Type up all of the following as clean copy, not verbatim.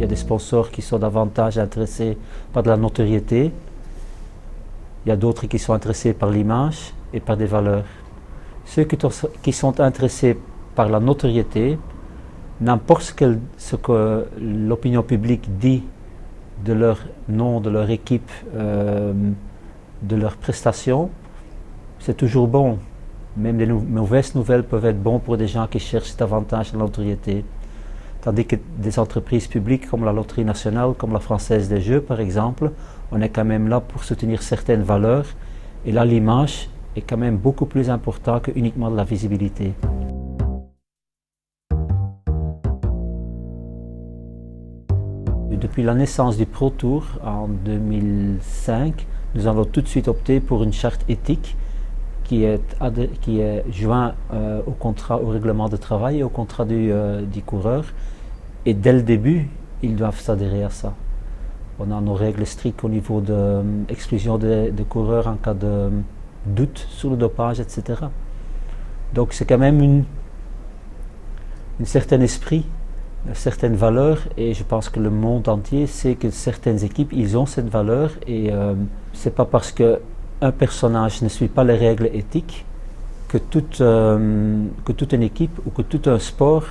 y a des sponsors qui sont davantage intéressés par de la notoriété. Il y a d'autres qui sont intéressés par l'image et par des valeurs. Ceux qui sont intéressés par la notoriété, n'importe ce que l'opinion publique dit de leur nom, de leur équipe, de leurs prestations, c'est toujours bon. Même les mauvaises nouvelles peuvent être bonnes pour des gens qui cherchent davantage la notoriété. Tandis que des entreprises publiques comme la Loterie nationale, comme la Française des Jeux par exemple, on est quand même là pour soutenir certaines valeurs. Et là, l'image est quand même beaucoup plus importante que uniquement de la visibilité. Depuis la naissance du Pro Tour en 2005, nous avons tout de suite opté pour une charte éthique qui est jointe au règlement de travail et au contrat du coureur. Et dès le début, ils doivent s'adhérer à ça. On a nos règles strictes au niveau de l'exclusion de coureurs en cas de doute sur le dopage, etc. Donc c'est quand même un certain esprit, une certaine valeur, et je pense que le monde entier sait que certaines équipes, ils ont cette valeur, et c'est pas parce que un personnage ne suit pas les règles éthiques que toute une équipe ou que tout un sport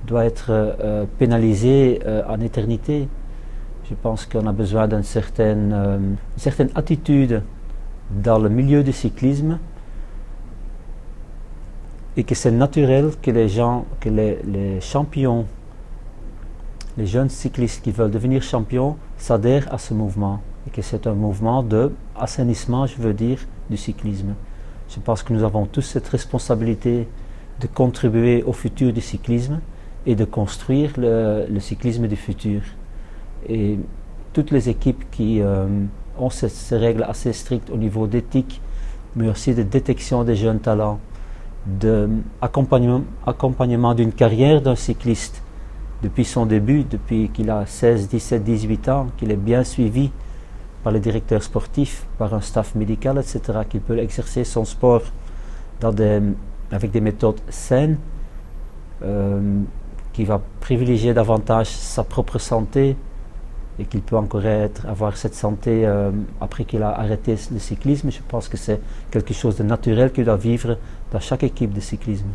doit être pénalisé en éternité. Je pense qu'on a besoin d'une certaine attitude dans le milieu du cyclisme, et que c'est naturel que les champions, les jeunes cyclistes qui veulent devenir champions s'adhèrent à ce mouvement, et que c'est un mouvement d'assainissement, je veux dire, du cyclisme. Je pense que nous avons tous cette responsabilité de contribuer au futur du cyclisme et de construire le cyclisme du futur. Et toutes les équipes qui ont ces règles assez strictes au niveau d'éthique, mais aussi de détection des jeunes talents, d'accompagnement d'une carrière d'un cycliste depuis son début, depuis qu'il a 16, 17, 18 ans, qu'il est bien suivi par les directeurs sportifs, par un staff médical, etc., qu'il peut exercer son sport avec des méthodes saines, qui va privilégier davantage sa propre santé, et qu'il peut encore avoir cette santé après qu'il a arrêté le cyclisme. Je pense que c'est quelque chose de naturel qu'il doit vivre dans chaque équipe de cyclisme.